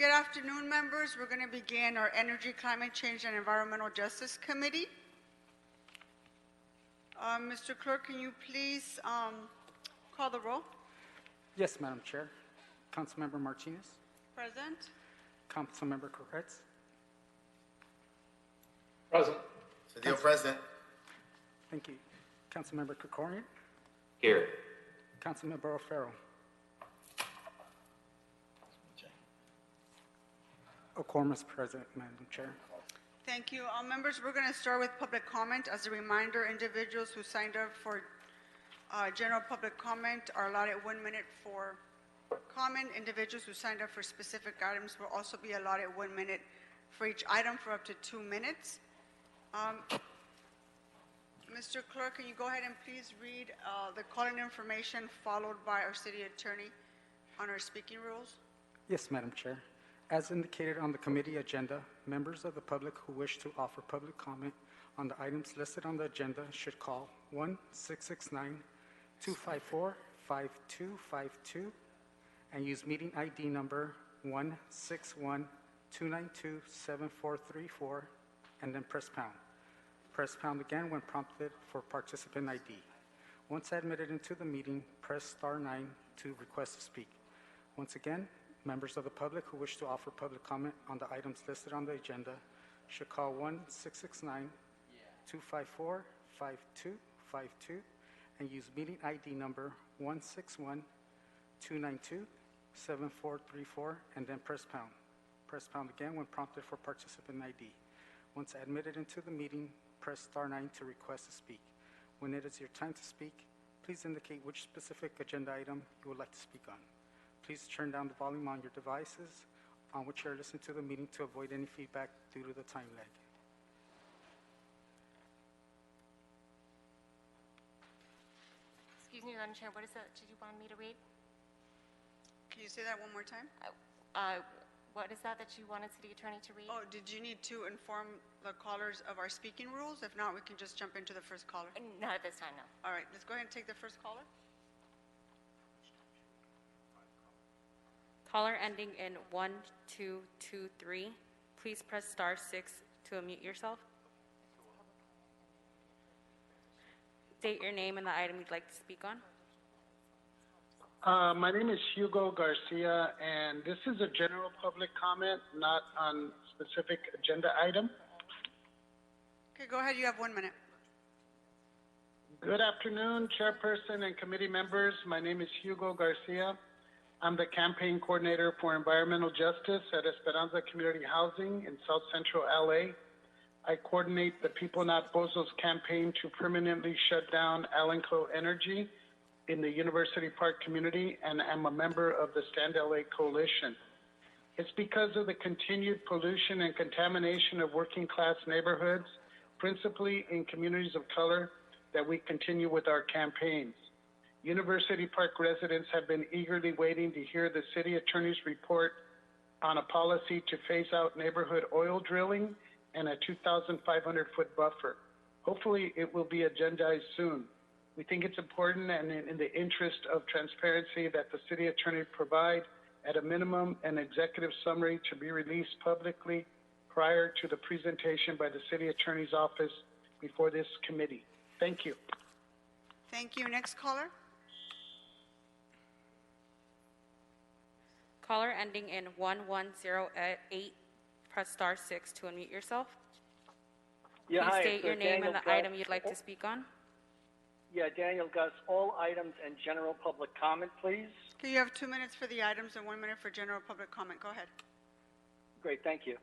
Good afternoon, members. We're going to begin our Energy, Climate Change, and Environmental Justice Committee. Mr. Clerk, can you please call the roll? Yes, Madam Chair. Councilmember Martinez. Present. Councilmember Corretz. Present. Cedillo present. Thank you. Councilmember Krikorian. Here. Councilmember O'Farrell. Quorum is present, Madam Chair. Thank you. Members, we're going to start with public comment. As a reminder, individuals who signed up for general public comment are allotted 1 minute for comment. Individuals who signed up for specific items will also be allotted 1 minute for each item for up to 2 minutes. Mr. Clerk, can you go ahead and please read the call-in information followed by our city attorney on our speaking rules? Yes, Madam Chair. As indicated on the committee agenda, members of the public who wish to offer public comment on the items listed on the agenda should call 1-669-254-5252 and use meeting ID number 161-292-7434 and then press pound. Press pound again when prompted for participant ID. Once admitted into the meeting, press star 9 to request to speak. Once again, members of the public who wish to offer public comment on the items listed on the agenda should call 1-669-254-5252 and use meeting ID number 161-292-7434 and then press pound. Press pound again when prompted for participant ID. Once admitted into the meeting, press star 9 to request to speak. When it is your time to speak, please indicate which specific agenda item you would like to speak on. Please turn down the volume on your devices on which you are listening to the meeting to avoid any feedback due to the time lag. Excuse me, Madam Chair, what is that? Did you want me to read? Can you say that one more time? What is that you wanted City Attorney to read? Oh, did you need to inform the callers of our speaking rules? If not, we can just jump into the first caller. Not at this time, no. All right, let's go ahead and take the first caller. Caller ending in 1223. Please press star 6 to unmute yourself. State your name and the item you'd like to speak on. My name is Hugo Garcia, and this is a general public comment, not on specific agenda item. Okay, go ahead. You have 1 minute. Good afternoon, Chairperson and committee members. My name is Hugo Garcia. I'm the campaign coordinator for environmental justice at Esperanza Community Housing in South Central LA. I coordinate the People Not Bozos campaign to permanently shut down Alanco Energy in the University Park community, and am a member of the Stand LA Coalition. It's because of the continued pollution and contamination of working class neighborhoods, principally in communities of color, that we continue with our campaigns. University Park residents have been eagerly waiting to hear the city attorney's report on a policy to phase out neighborhood oil drilling and a 2,500-foot buffer. Hopefully, it will be agendized soon. We think it's important and in the interest of transparency that the city attorney provide, at a minimum, an executive summary to be released publicly prior to the presentation by the city attorney's office before this committee. Thank you. Thank you. Next caller. Caller ending in 1108. Press star 6 to unmute yourself. Yeah, Please hi, state your name Daniel and the Gus. item you'd like to speak on. Yeah, Daniel Gus, all items and general public comment, please. Okay, you have 2 minutes for the items and 1 minute for general public comment. Go ahead. Great, thank you.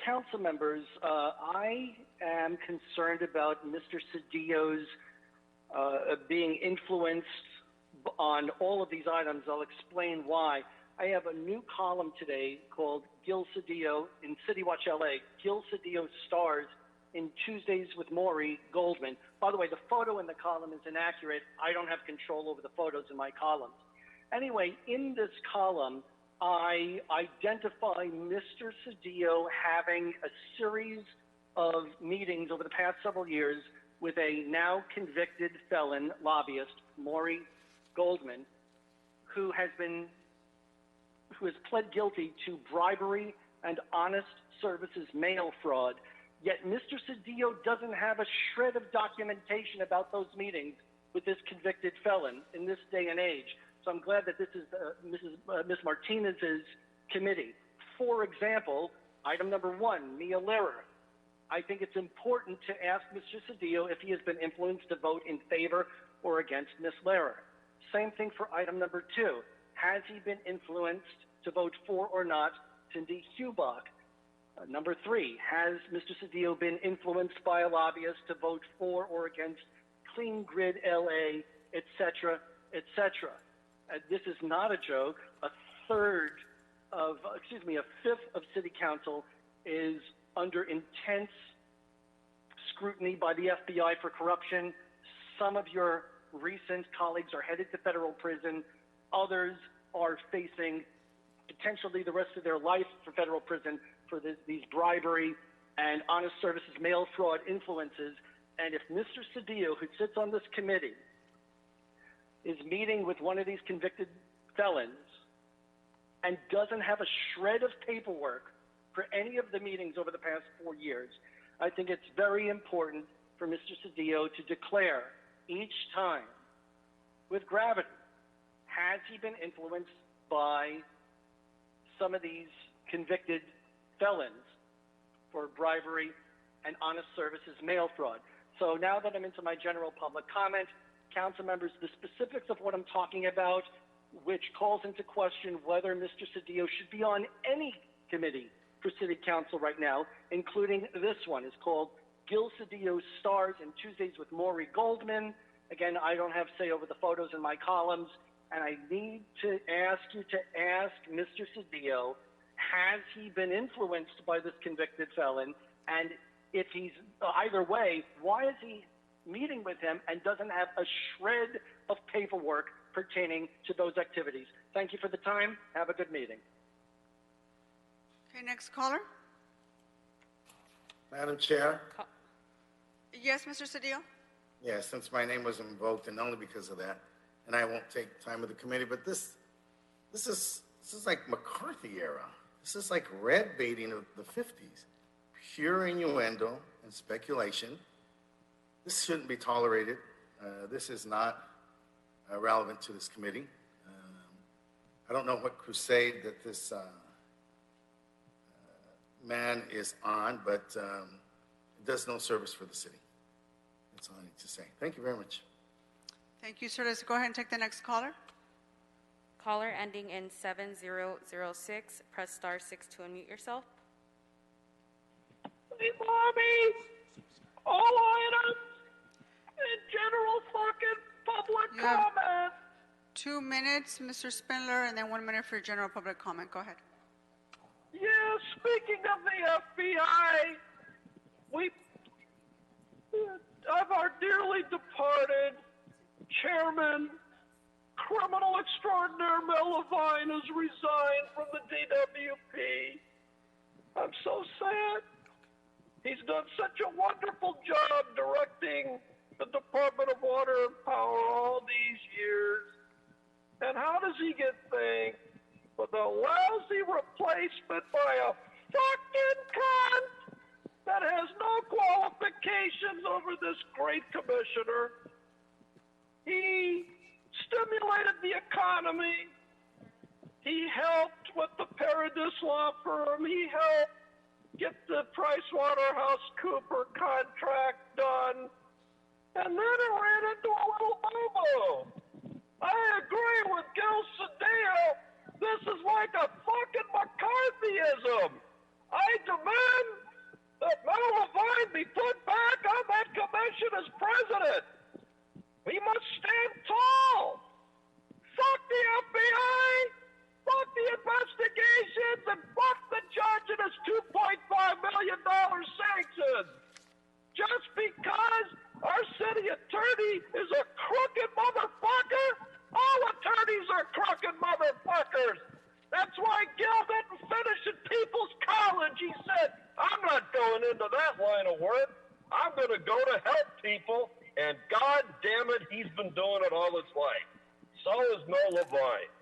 Council members, I am concerned about Mr. Cedillo's being influenced on all of these items. I'll explain why. I have a new column today called Gil Cedillo in City Watch LA. Gil Cedillo stars in Tuesdays with Maury Goldman. By the way, the photo in the column is inaccurate. I don't have control over the photos in my columns. Anyway, in this column, I identify Mr. Cedillo having a series of meetings over the past several years with a now convicted felon lobbyist, Maury Goldman, who has been who has pled guilty to bribery and honest services mail fraud, yet Mr. Cedillo doesn't have a shred of documentation about those meetings with this convicted felon in this day and age. So I'm glad that this is Ms. Martinez's committee. For example, item number 1, Mia Lehrer. I think it's important to ask Mr. Cedillo if he has been influenced to vote in favor or against Ms. Lehrer. Same thing for item number 2. Has he been influenced to vote for or not Cindy Hubach? Number 3, has Mr. Cedillo been influenced by a lobbyist to vote for or against Clean Grid LA, et cetera, et cetera? This is not a joke. A fifth of City Council is under intense scrutiny by the FBI for corruption. Some of your recent colleagues are headed to federal prison. Others are facing potentially the rest of their life for federal prison for these bribery and honest services mail fraud influences. And if Mr. Cedillo, who sits on this committee, is meeting with one of these convicted felons and doesn't have a shred of paperwork for any of the meetings over the past 4 years, I think it's very important for Mr. Cedillo to declare each time with gravity, has he been influenced by some of these convicted felons for bribery and honest services mail fraud? So now that I'm into my general public comment, council members, the specifics of what I'm talking about, which calls into question whether Mr. Cedillo should be on any committee for City Council right now, including this one, is called Gil Cedillo Stars and Tuesdays with Maury Goldman. Again, I don't have say over the photos in my columns, and I need to ask you to ask Mr. Cedillo, has he been influenced by this convicted felon? And if he's either way, why is he meeting with him and doesn't have a shred of paperwork pertaining to those activities? Thank you for the time. Have a good meeting. Okay, next caller. Madam Chair, Yes, Mr. Cedillo? yeah, since my name was invoked, and only because of that, and I won't take time of the committee, but this is like McCarthy era. This is like red baiting of the 50s. Pure innuendo and speculation. This shouldn't be tolerated. This is not relevant to this committee. I don't know what crusade that this man is on, but it does no service for the city. That's all I need to say. Thank you very much. Thank you, sir. Let's go ahead and take the next caller. Caller ending in 7006, press star 6 to unmute yourself. Hey, Mommy! All items in general fucking public You have comment. 2 minutes, Mr. Spindler, and then 1 minute for general public comment. Go ahead. Yeah, speaking of the FBI, of our dearly departed chairman, criminal extraordinaire Mel Levine has resigned from the DWP. I'm so sad. He's done such a wonderful job directing the Department of Water and Power all these years. And how does he get thanked? With a lousy replacement by a fucking cunt that has no qualifications over this great commissioner. He stimulated the economy. He helped with the Paradis Law Firm. He helped get the PricewaterhouseCoopers contract done. And then it ran into a little boo-boo. I agree with Gil Cedillo. This is like a fucking McCarthyism. I demand that Mel Levine be put back on that commission as president. We must stand tall. Fuck the FBI. Fuck the investigations, and fuck the judge and his $2.5 million sanction. Just because our city attorney is a crooked motherfucker, all attorneys are crooked motherfuckers. That's why Gil didn't finish at People's College. He said, I'm not going into that line of work. I'm going to go to help people, and God damn it, he's been doing it all his life. So is Mel Levine.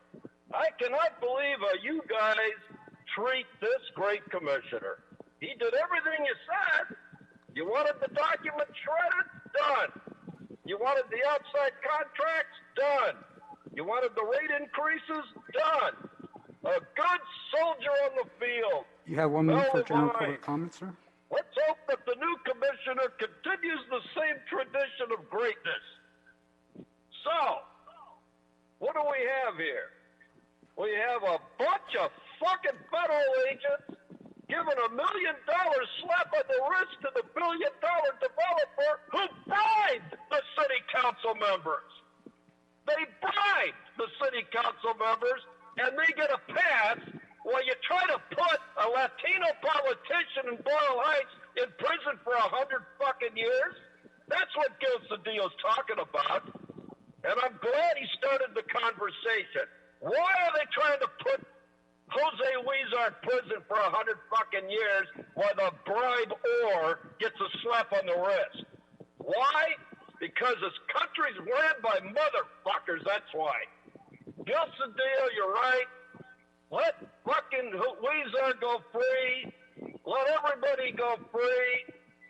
I cannot believe how you guys treat this great commissioner. He did everything you said. You wanted the document shredded? Done. You wanted the outside contracts? Done. You wanted the rate increases? Done. A good soldier on the field. You have 1 minute for general Well public comment, sir. Let's hope that the new commissioner continues the same tradition of greatness. So, what do we have here? We have a bunch of fucking federal agents giving $1 million slap on the wrist to the $1 billion developer who bribed the city council members. They bribed the city council members, and they get a pass while you try to put a Latino politician in Boyle Heights in prison for 100 fucking years. That's what Gil Cedillo's talking about. And I'm glad he started the conversation. Why are they trying to put Jose Huizar in prison for 100 fucking years while the bribe or gets a slap on the wrist? Why? Because this country's ran by motherfuckers, that's why. Gil Cedillo, you're right. Let fucking Huizar go free. Let everybody go free.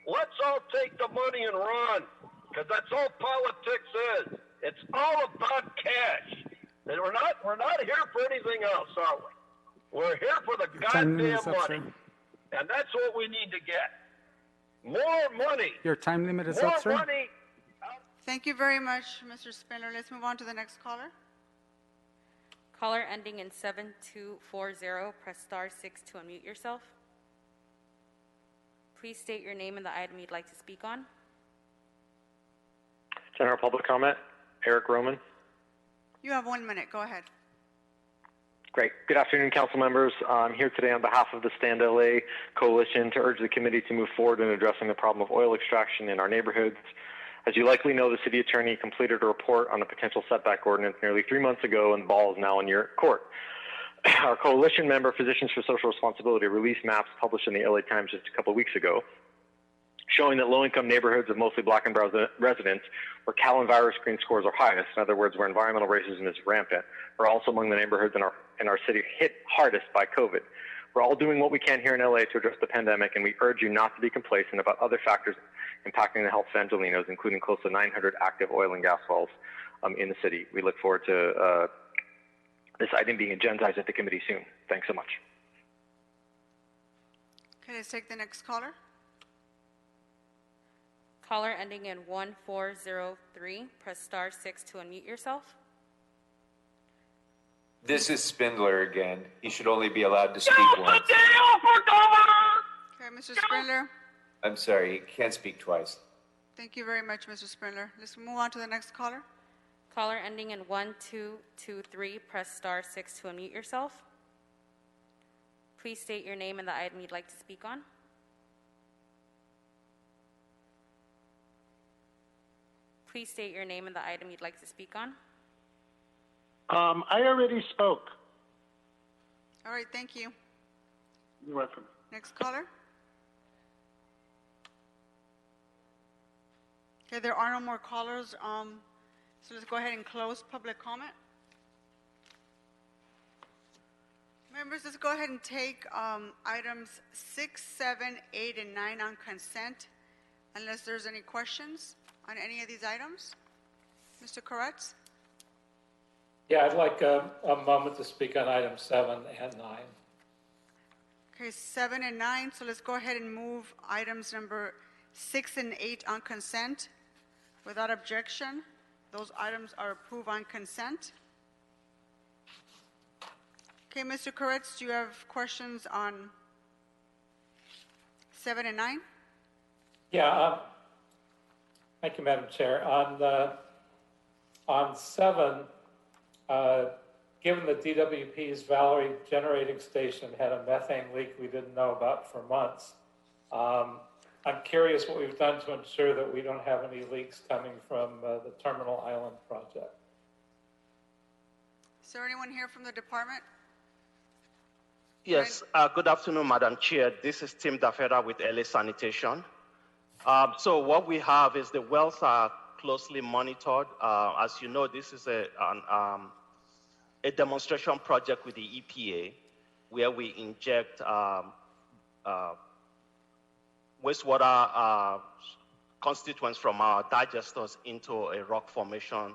Let's all take the money and run. Because that's all politics is. It's all about cash. And we're not here for anything else, are we? We're here for the Time limit goddamn is up, money. sir. And that's what we need to get. More money. Your time limit is More up, sir. money. Thank you very much, Mr. Spindler. Let's move on to the next caller. Caller ending in 7240, press star 6 to unmute yourself. Please state your name and the item you'd like to speak on. General public comment, Eric Roman. You have 1 minute. Go ahead. Great. Good afternoon, council members. I'm here today on behalf of the Stand LA Coalition to urge the committee to move forward in addressing the problem of oil extraction in our neighborhoods. As you likely know, the city attorney completed a report on a potential setback ordinance nearly 3 months ago, and the ball is now in your court. Our coalition member, Physicians for Social Responsibility, released maps published in the LA Times just a couple weeks ago, showing that low-income neighborhoods of mostly black and brown residents, where Cal and virus screen scores are highest, in other words, where environmental racism is rampant, are also among the neighborhoods in our city hit hardest by COVID. We're all doing what we can here in LA to address the pandemic, and we urge you not to be complacent about other factors impacting the health of Angelinos, including close to 900 active oil and gas wells in the city. We look forward to this item being agendized at the committee soon. Thanks so much. Okay, let's take the next caller. Caller ending in 1403, press star 6 to unmute yourself. This is Spindler again. He should only be allowed to speak once. Okay, Mr. Spindler. I'm sorry, he can't speak twice. Thank you very much, Mr. Spindler. Let's move on to the next caller. Caller ending in 1223, press star 6 to unmute yourself. Please state your name and the item you'd like to speak on. Please state your name and the item you'd like to speak on. I already spoke. All right, thank you. You're welcome. Next caller. Okay, there are no more callers. So let's go ahead and close public comment. Members, let's go ahead and take items 6, 7, 8, and 9 on consent, unless there's any questions on any of these items. Mr. Koretz? Yeah, I'd like a moment to speak on items 7 and 9. Okay, 7 and 9. So let's go ahead and move items number 6 and 8 on consent. Without objection, those items are approved on consent. Okay, Mr. Koretz, do you have questions on 7 and 9? Yeah, thank you, Madam Chair. On 7, given that DWP's Valerie generating station had a methane leak we didn't know about for months, I'm curious what we've done to ensure that we don't have any leaks coming from the Terminal Island project. Is there anyone here from the department? Yes, good afternoon, Madam Chair. This is Tim Dafera with LA Sanitation. So what we have is the wells are closely monitored. As you know, this is a a demonstration project with the EPA where we inject wastewater constituents from our digesters into a rock formation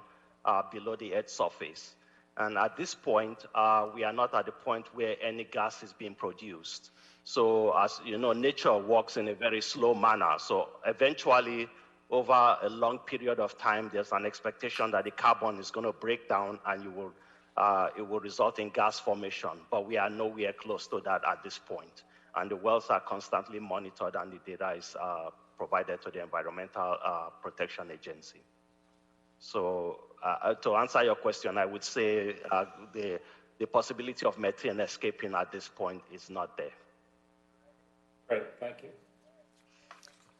below the Earth's surface. And at this point, we are not at the point where any gas is being produced. So as you know, nature works in a very slow manner. So eventually, over a long period of time, there's an expectation that the carbon is going to break down and it will result in gas formation. But we are nowhere close to that at this point. And the wells are constantly monitored and the data is provided to the Environmental Protection Agency. So to answer your question, I would say the possibility of methane escaping at this point is not there. Great, thank you.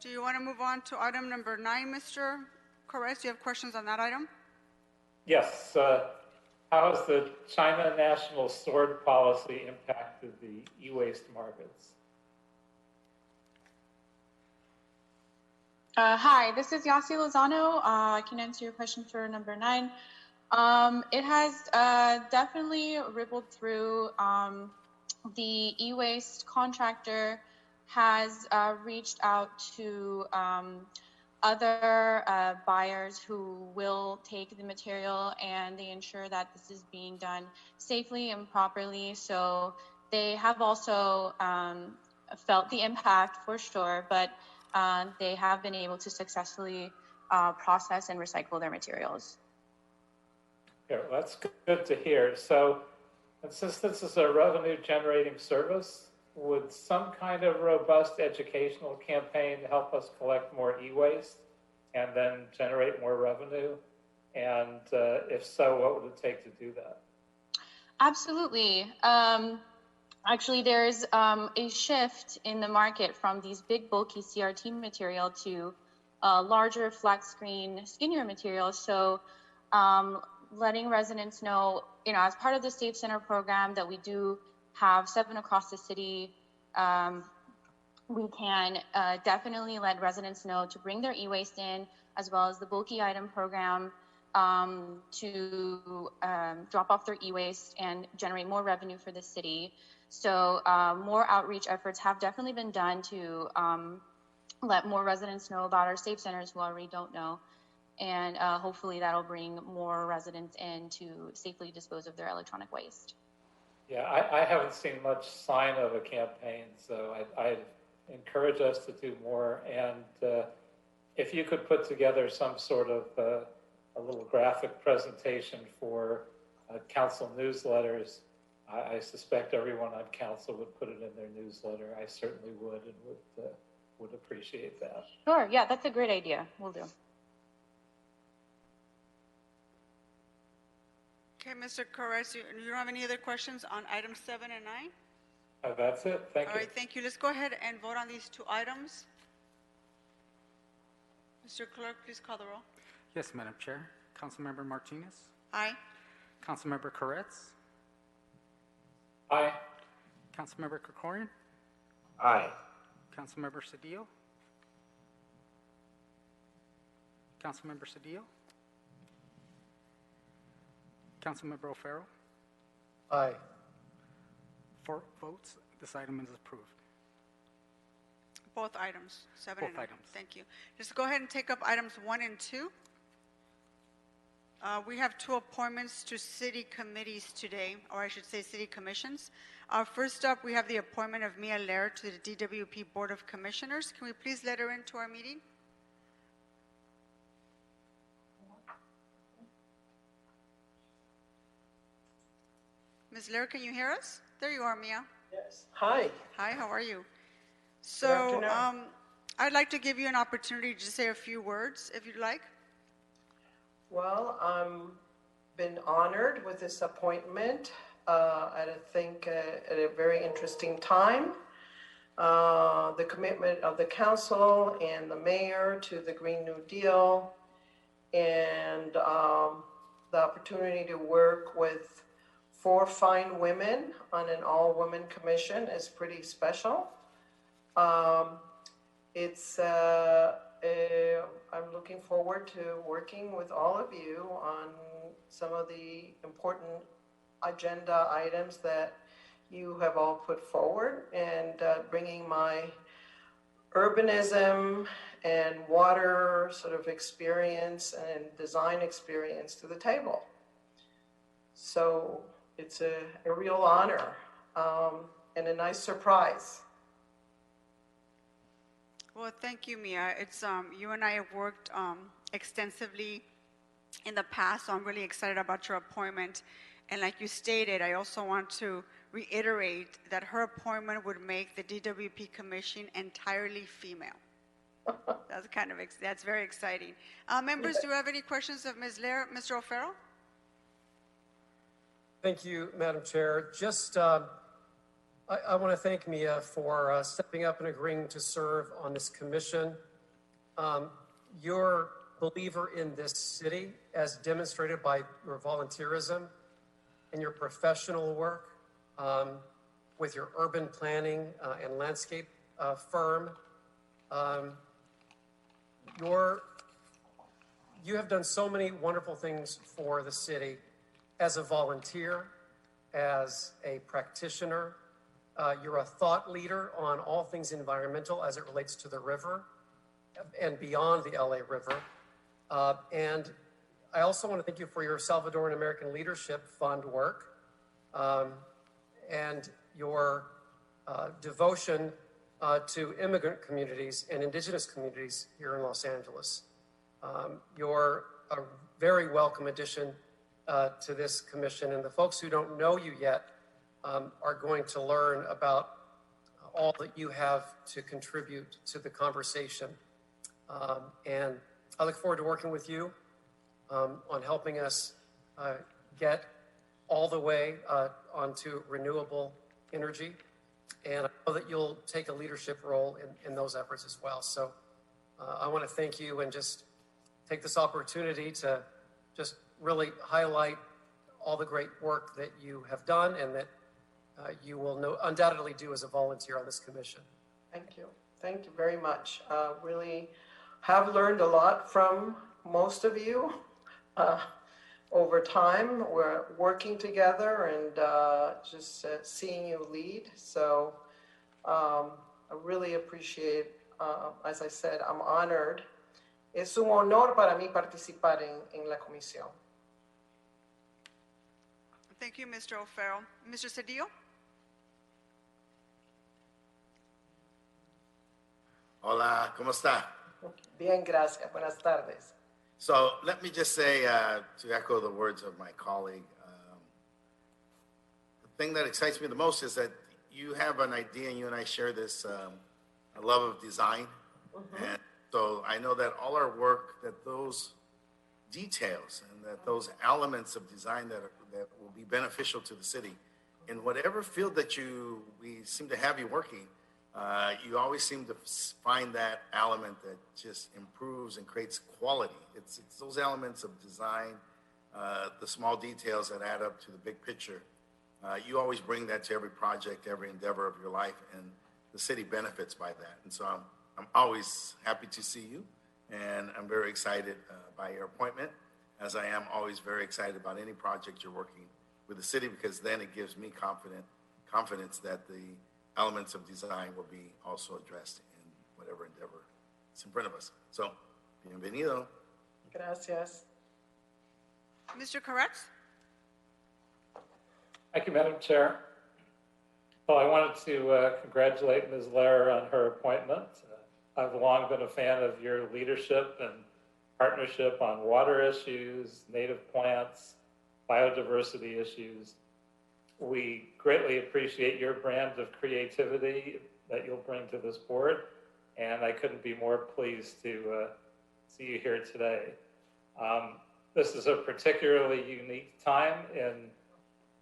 Do you want to move on to item number 9, Mr. Corres? Do you have questions on that item? Yes. How has the China national sword policy impacted the e-waste markets? Hi, this is Yasi Lozano. I can answer your question for number 9. It has definitely rippled through. The e-waste contractor has reached out to other buyers who will take the material, and they ensure that this is being done safely and properly. So they have also felt the impact for sure, but they have been able to successfully process and recycle their materials. Yeah, that's good to hear. So, and since this is a revenue-generating service, would some kind of robust educational campaign help us collect more e-waste and then generate more revenue? And if so, what would it take to do that? Absolutely. Actually, there's a shift in the market from these big, bulky CRT material to larger, flat screen, skinnier materials. So letting residents know, as part of the Safe Center program that we do have 7 across the city, we can definitely let residents know to bring their e-waste in, as well as the bulky item program to drop off their e-waste and generate more revenue for the city. So more outreach efforts have definitely been done to let more residents know about our Safe Centers who already don't know. And hopefully that'll bring more residents in to safely dispose of their electronic waste. Yeah, I haven't seen much sign of a campaign, so I'd encourage us to do more. And if you could put together some sort of a little graphic presentation for council newsletters, I suspect everyone on council would put it in their newsletter. I certainly would, and would appreciate that. Sure, yeah, that's a great idea. We'll do. Okay, Mr. Corres, you don't have any other questions on items 7 and 9? That's it. Thank you. All right, thank you. Let's go ahead and vote on these 2 items. Mr. Clerk, please call the roll. Yes, Madam Chair. Councilmember Martinez? Aye. Councilmember Koretz? Aye. Councilmember Krikorian? Aye. Councilmember Cedillo? Councilmember Cedillo? Councilmember O'Farrell? Aye. 4 votes. This item is approved. Both items, 7 and 9. Both items. Thank you. Just go ahead and take up items 1 and 2. We have 2 appointments to city committees today, or I should say city commissions. First up, we have the appointment of Mia Lehrer to the DWP Board of Commissioners. Can we please let her into our meeting? Ms. Lehrer, can you hear us? There you are, Mia. Yes. Hi. Hi, how are you? Good So afternoon. I'd like to give you an opportunity to say a few words, if you'd like. Well, I'm been honored with this appointment. I think at a very interesting time. The commitment of the council and the mayor to the Green New Deal, and the opportunity to work with 4 fine women on an all-women commission is pretty special. I'm looking forward to working with all of you on some of the important agenda items that you have all put forward, and bringing my urbanism and water sort of experience and design experience to the table. So it's a real honor and a nice surprise. Well, thank you, Mia. It's you and I have worked extensively in the past, so I'm really excited about your appointment. And like you stated, I also want to reiterate that her appointment would make the DWP Commission entirely female. That's that's very exciting. Members, do you have any questions of Ms. Lehrer? Mr. O'Farrell? Thank you, Madam Chair. Just, I want to thank Mia for stepping up and agreeing to serve on this commission. You're a believer in this city, as demonstrated by your volunteerism and your professional work with your urban planning and landscape firm. You have done so many wonderful things for the city as a volunteer, as a practitioner. You're a thought leader on all things environmental as it relates to the river and beyond the LA River. And I also want to thank you for your Salvadoran American Leadership Fund work and your devotion to immigrant communities and indigenous communities here in Los Angeles. You're a very welcome addition to this commission, and the folks who don't know you yet are going to learn about all that you have to contribute to the conversation. And I look forward to working with you on helping us get all the way onto renewable energy. And I know that you'll take a leadership role in those efforts as well. So I want to thank you and just take this opportunity to just really highlight all the great work that you have done and that you will undoubtedly do as a volunteer on this commission. Thank you. Thank you very much. Really have learned a lot from most of you over time. We're working together and just seeing you lead. So I really appreciate, as I said, I'm honored. Es un honor para mí participar en la comisión. Thank you, Mr. O'Farrell. Mr. Cedillo? Hola, ¿cómo está? Bien, gracias. Buenas tardes. So let me just say, to echo the words of my colleague, the thing that excites me the most is that you have an idea and you and I share this a love of design. Mm-hmm. And so I know that all our work, that those details and that those elements of design that will be beneficial to the city, in whatever field that we seem to have you working, you always seem to find that element that just improves and creates quality. It's those elements of design, the small details that add up to the big picture. You always bring that to every project, every endeavor of your life, and the city benefits by that. And so I'm always happy to see you, and I'm very excited by your appointment, as I am always very excited about any project you're working with the city, because then it gives me confidence that the elements of design will be also addressed in whatever endeavor is in front of us. So, bienvenido. Gracias. Mr. Koretz? Thank you, Madam Chair. Well, I wanted to congratulate Ms. Lehrer on her appointment. I've long been a fan of your leadership and partnership on water issues, native plants, biodiversity issues. We greatly appreciate your brand of creativity that you'll bring to this board, and I couldn't be more pleased to see you here today. This is a particularly unique time in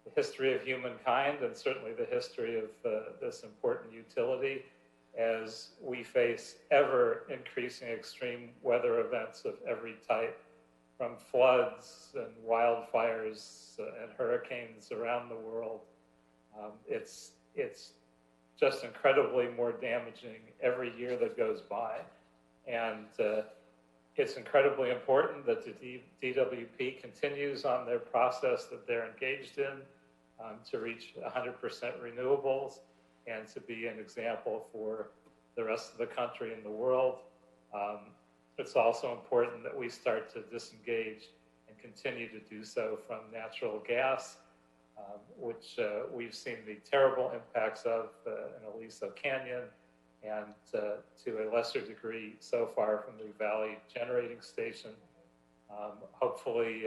the history of humankind, and certainly the history of this important utility, as we face ever increasing extreme weather events of every type, from floods and wildfires and hurricanes around the world. It's just incredibly more damaging every year that goes by. And it's incredibly important that the DWP continues on their process that they're engaged in to reach 100% renewables and to be an example for the rest of the country and the world. It's also important that we start to disengage and continue to do so from natural gas, which we've seen the terrible impacts of in Aliso Canyon, and to a lesser degree so far from the Valley Generating Station. Hopefully,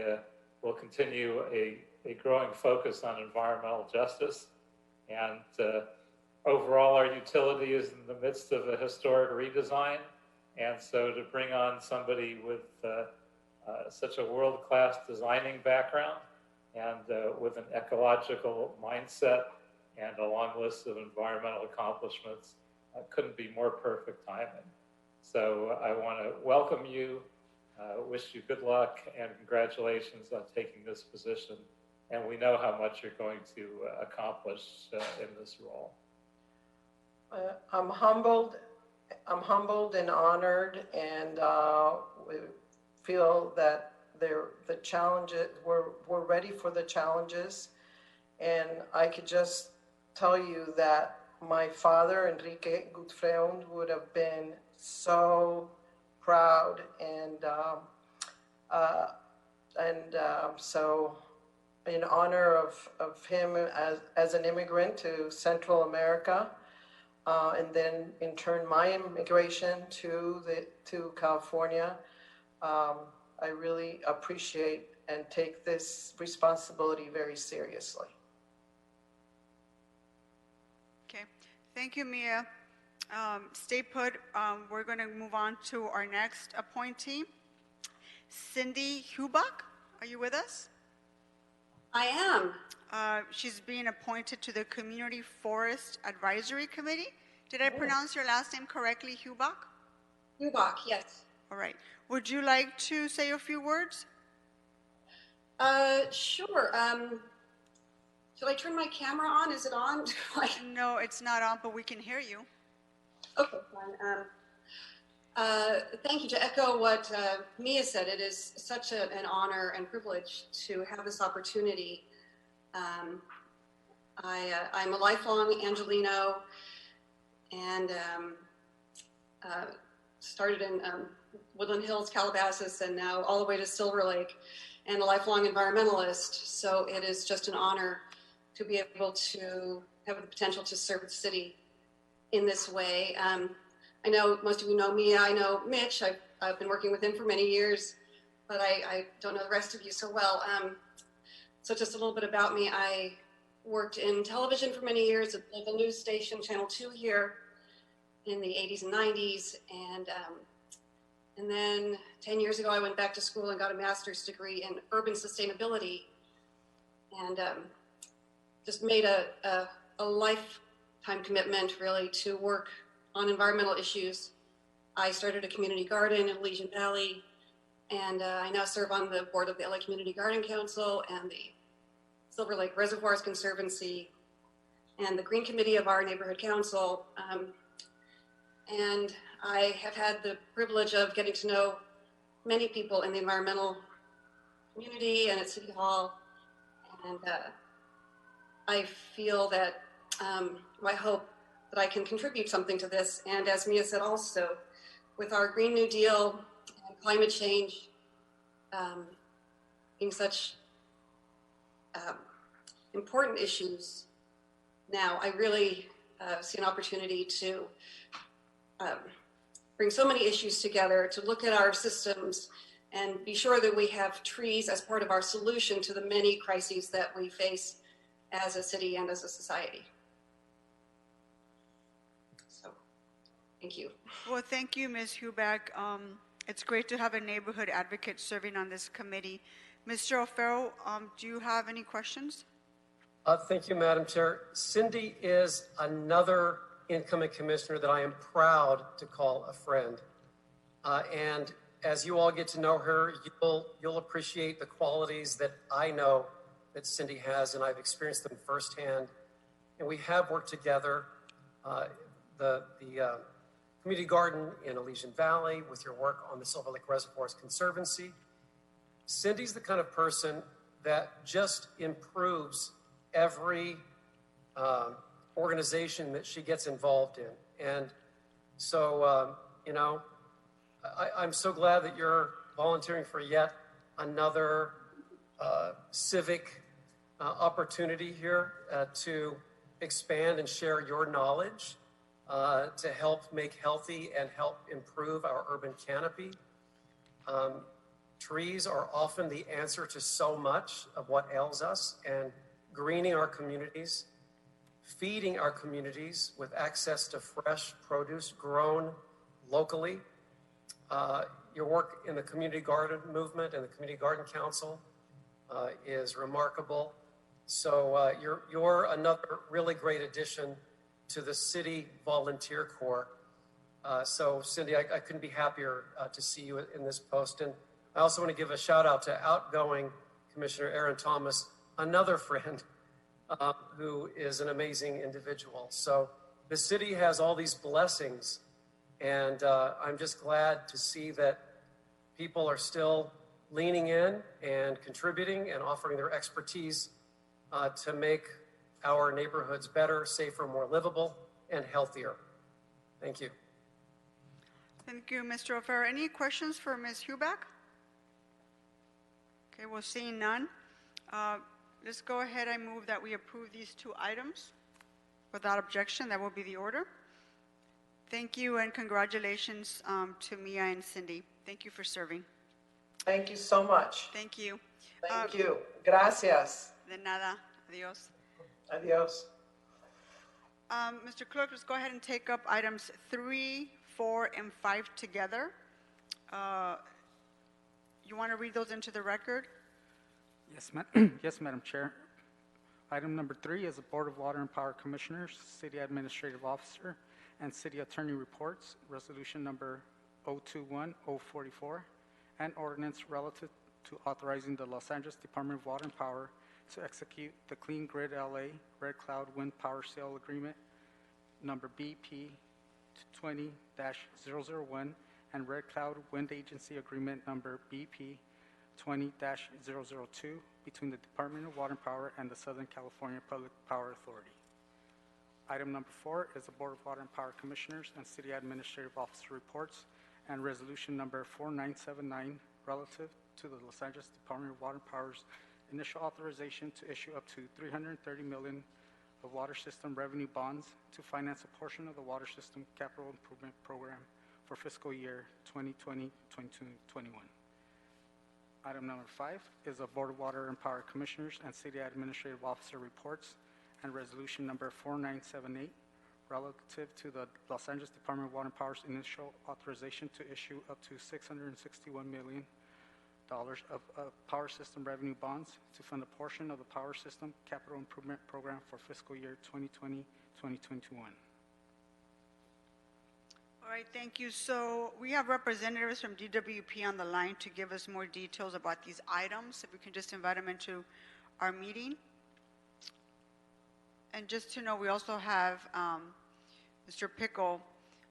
we'll continue a growing focus on environmental justice. And overall, our utility is in the midst of a historic redesign. And so to bring on somebody with such a world-class designing background and with an ecological mindset and a long list of environmental accomplishments, couldn't be more perfect timing. So I want to welcome you, wish you good luck, and congratulations on taking this position. And we know how much you're going to accomplish in this role. I'm humbled and honored, and we feel that the challenges, we're ready for the challenges. And I could just tell you that my father, Enrique Gutfreund, would have been so proud, and so in honor of him as an immigrant to Central America, and then in turn my immigration to California, I really appreciate and take this responsibility very seriously. Okay, thank you, Mia. Stay put. We're going to move on to our next appointee, Cindy Hubach. Are you with us? I am. She's being appointed to the Community Forest Advisory Committee. Did I pronounce your last name correctly, Hubach? Hubach, yes. All right. Would you like to say a few words? Sure. Should I turn my camera on? Is it on? No, it's not on, but we can hear you. Okay, fine. Thank you. To echo what Mia said, it is such an honor and privilege to have this opportunity. I'm a lifelong Angelino, and started in Woodland Hills, Calabasas, and now all the way to Silver Lake, and a lifelong environmentalist. So it is just an honor to be able to have the potential to serve the city in this way. I know most of you know me. I know Mitch. I've been working with him for many years, but I don't know the rest of you so well. So just a little bit about me. I worked in television for many years at the news station, Channel 2 here in the 80s and 90s. And then 10 years ago, I went back to school and got a master's degree in urban sustainability, and just made a lifetime commitment really to work on environmental issues. I started a community garden in Elysian Valley, and I now serve on the board of the LA Community Garden Council and the Silver Lake Reservoirs Conservancy and the Green Committee of our neighborhood council. And I have had the privilege of getting to know many people in the environmental community and at City Hall. And I feel that I hope that I can contribute something to this. And as Mia said also, with our Green New Deal and climate change being such important issues now, I really see an opportunity to bring so many issues together, to look at our systems and be sure that we have trees as part of our solution to the many crises that we face as a city and as a society. So, thank you. Well, thank you, Ms. Hubach. It's great to have a neighborhood advocate serving on this committee. Mr. O'Farrell, do you have any questions? Thank you, Madam Chair. Cindy is another incoming commissioner that I am proud to call a friend. And as you all get to know her, you'll appreciate the qualities that I know that Cindy has, and I've experienced them firsthand. And we have worked together, the community garden in Elysian Valley, with your work on the Silver Lake Reservoirs Conservancy. Cindy's the kind of person that just improves every organization that she gets involved in. And so, I'm so glad that you're volunteering for yet another civic opportunity here to expand and share your knowledge to help make healthy and help improve our urban canopy. Trees are often the answer to so much of what ails us, and greening our communities, feeding our communities with access to fresh produce grown locally. Your work in the community garden movement and the community garden council is remarkable. So you're another really great addition to the city volunteer corps. So Cindy, I couldn't be happier to see you in this post. And I also want to give a shout out to outgoing Commissioner Aaron Thomas, another friend who is an amazing individual. So the city has all these blessings, and I'm just glad to see that people are still leaning in and contributing and offering their expertise to make our neighborhoods better, safer, more livable, and healthier. Thank you. Thank you, Mr. O'Farrell. Any questions for Ms. Huback? Okay, well, seeing none, let's go ahead and move that we approve these two items. Without objection, that will be the order. Thank you and congratulations to Mia and Cindy. Thank you for serving. Thank you so much. Thank you. Thank you. Gracias. De nada. Adios. Adios. Mr. Clerk, let's go ahead and take up items 3, 4, and 5 together. You want to read those into the record? Yes, yes, Madam Chair. Item number 3 is the Board of Water and Power Commissioners, City Administrative Officer, and City Attorney reports, resolution number 021044, and ordinance relative to authorizing the Los Angeles Department of Water and Power to execute the Clean Grid LA Red Cloud Wind Power Sale Agreement number BP 20-001 and Red Cloud Wind Agency Agreement number BP 20-002 between the Department of Water and Power and the Southern California Public Power Authority. Item number 4 is the Board of Water and Power Commissioners and City Administrative Officer reports and resolution number 4979 relative to the Los Angeles Department of Water and Power's initial authorization to issue up to $330 million of water system revenue bonds to finance a portion of the water system capital improvement program for fiscal year 2020-2021. Item number 5 is the Board of Water and Power Commissioners and City Administrative Officer reports and resolution number 4978 relative to the Los Angeles Department of Water and Power's initial authorization to issue up to $661 million of power system revenue bonds to fund a portion of the power system capital improvement program for fiscal year 2020-2021. All right, thank you. So we have representatives from DWP on the line to give us more details about these items. If we can just invite them into our meeting. And just to know, we also have Mr. Pickle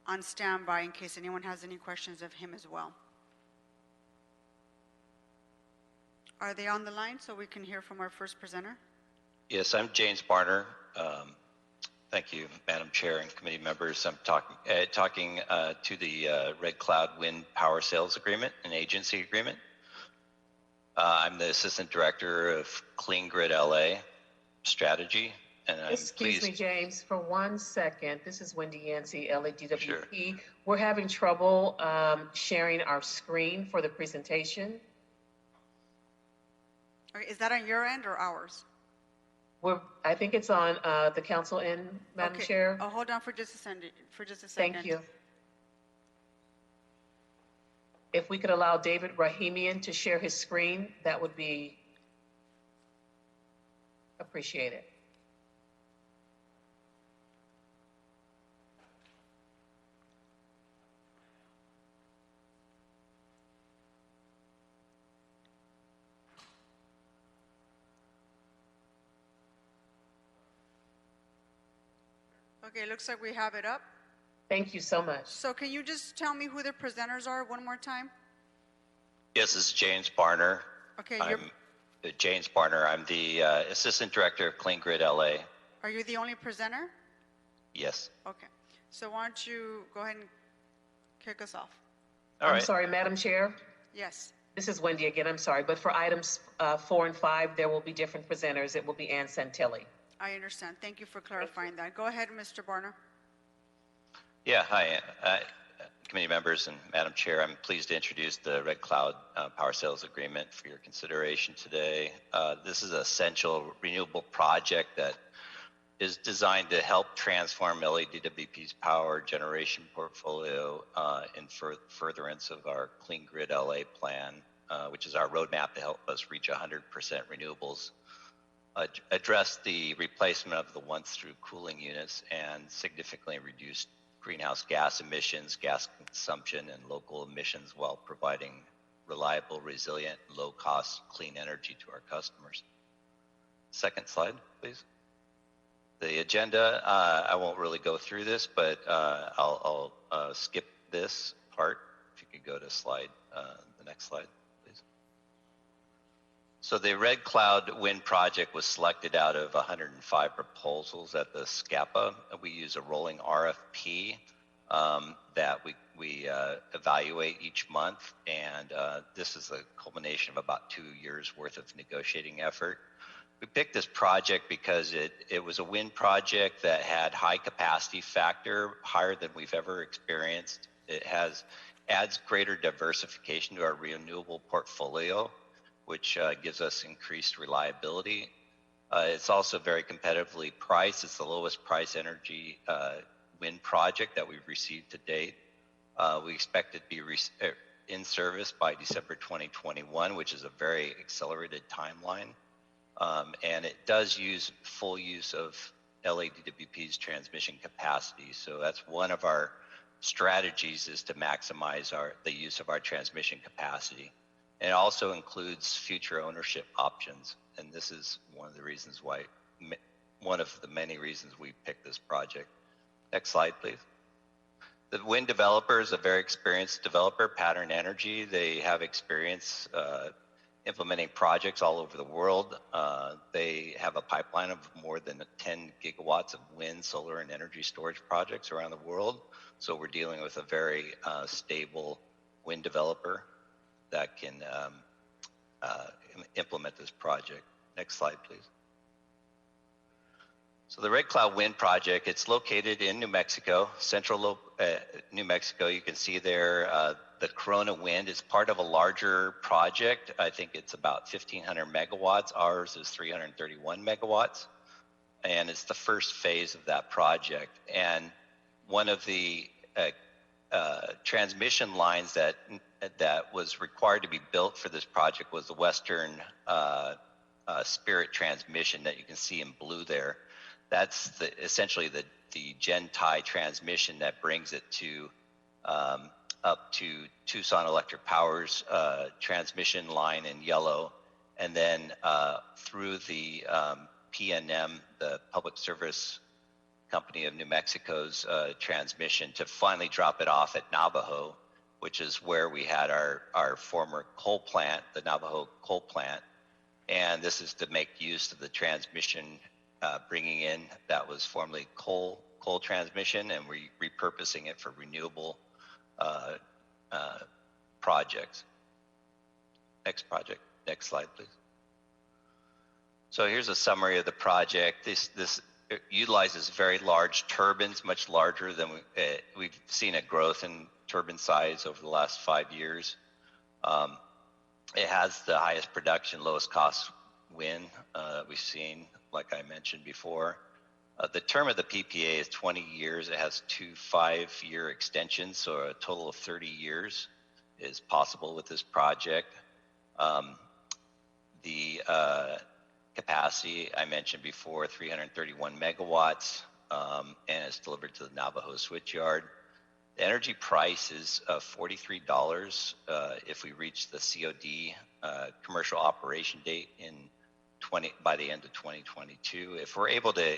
on standby in case anyone has any questions of him as well. Are they on the line so we can hear from our first presenter? Yes, I'm James Barner. Thank you, Madam Chair and committee members. I'm talking to the Red Cloud Wind Power Sales Agreement, an agency agreement. I'm the Assistant Director of Clean Grid LA Strategy. And I'm Excuse me, James, for 1 second. This is Wendy Yancey, LADWP. Sure. We're having trouble sharing our screen for the presentation. Okay, is that on your end or ours? I think it's on the council end, Madam Chair. Oh, hold on for just a second. Thank you. If we could allow David Rahimian to share his screen, that would be appreciated. Okay, looks like we have it up. Thank you so much. So can you just tell me who the presenters are one more time? Yes, this is James Barner. Okay, James Barner. I'm the Assistant Director of Clean Grid LA. Are you the only presenter? Yes. Okay. So why don't you go ahead and kick us off? All I'm right. sorry, Madam Chair. Yes. This is Wendy again. I'm sorry. But for items 4 and 5, there will be different presenters. It will be Ann Santilli. I understand. Thank you for clarifying that. Go ahead, Mr. Barner. Yeah, hi, committee members and Madam Chair. I'm pleased to introduce the Red Cloud Power Sales Agreement for your consideration today. This is an essential renewable project that is designed to help transform LADWP's power generation portfolio in furtherance of our Clean Grid LA plan, which is our roadmap to help us reach 100% renewables, address the replacement of the once-through cooling units, and significantly reduce greenhouse gas emissions, gas consumption, and local emissions while providing reliable, resilient, low-cost, clean energy to our customers. Second slide, please. The agenda, I won't really go through this, but I'll skip this part. If you could go to the next slide, please. So the Red Cloud Wind Project was selected out of 105 proposals at the SCAPA. We use a rolling RFP that we evaluate each month, and this is a culmination of about 2 years worth of negotiating effort. We picked this project because it was a wind project that had high capacity factor, higher than we've ever experienced. It adds greater diversification to our renewable portfolio, which gives us increased reliability. It's also very competitively priced. It's the lowest price energy wind project that we've received to date. We expect it to be in service by December 2021, which is a very accelerated timeline. And it does use full use of LADWP's transmission capacity. So that's one of our strategies, is to maximize the use of our transmission capacity. And it also includes future ownership options. And this is one of the reasons why, one of the many reasons we picked this project. Next slide, please. The wind developer is a very experienced developer, Pattern Energy. They have experience implementing projects all over the world. They have a pipeline of more than 10 gigawatts of wind, solar, and energy storage projects around the world. So we're dealing with a very stable wind developer that can implement this project. Next slide, please. So the Red Cloud Wind Project, it's located in New Mexico, central New Mexico. You can see there the Corona Wind is part of a larger project. I think it's about 1,500 megawatts. Ours is 331 megawatts. And it's the first phase of that project. And one of the transmission lines that was required to be built for this project was the Western Spirit transmission that you can see in blue there. That's essentially the gen-tie transmission that brings it to up to Tucson Electric Power's transmission line in yellow, and then through the PNM, the Public Service Company of New Mexico's transmission, to finally drop it off at Navajo, which is where we had our former coal plant, the Navajo coal plant. And this is to make use of the transmission bringing in that was formerly coal transmission, and we're repurposing it for renewable projects. Next slide, please. So here's a summary of the project. This utilizes very large turbines, much larger than we've seen a growth in turbine size over the last 5 years. It has the highest production, lowest cost wind we've seen, like I mentioned before. The term of the PPA is 20 years. It has 2 5-year extensions, so a total of 30 years is possible with this project. The capacity I mentioned before, 331 megawatts, and it's delivered to the Navajo switchyard. The energy price is $43 if we reach the COD commercial operation date by the end of 2022. If we're able to